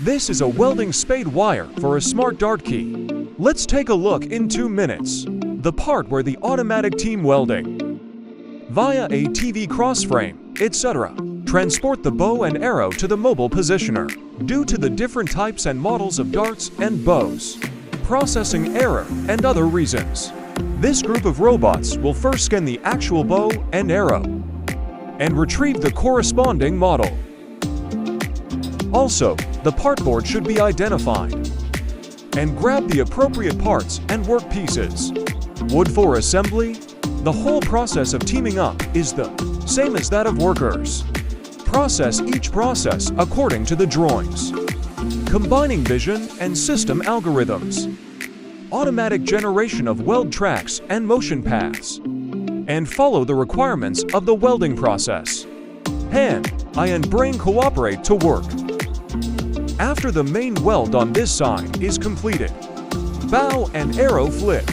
This is a welding spade wire for a smart dart key. Let's take a look in 2 minutes. The part where the automatic team welding, via a TV crossframe, etc. Transport the bow and arrow to the mobile positioner. Due to the different types and models of darts and bows, processing error, and other reasons, this group of robots will first scan the actual bow and arrow and retrieve the corresponding model. Also, the part board should be identified and grab the appropriate parts and work pieces. Wood for assembly. The whole process of teaming up is the same as that of workers. Process each process according to the drawings. Combining vision and system algorithms. Automatic generation of weld tracks and motion paths. And follow the requirements of the welding process. Hand, eye and brain cooperate to work. After the main weld on this side is completed, bow and arrow flip.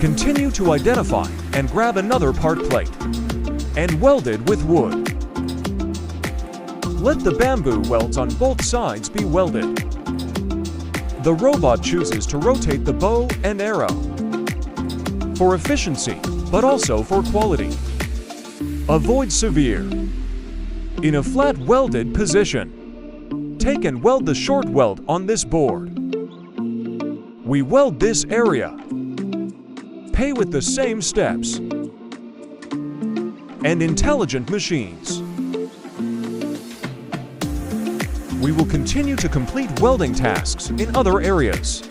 Continue to identify and grab another part plate and weld it with wood. Let the bamboo welds on both sides be welded. The robot chooses to rotate the bow and arrow for efficiency, but also for quality. Avoid severe. In a flat welded position, take and weld the short weld on this board. We weld this area. Pay with the same steps and intelligent machines. We will continue to complete welding tasks in other areas.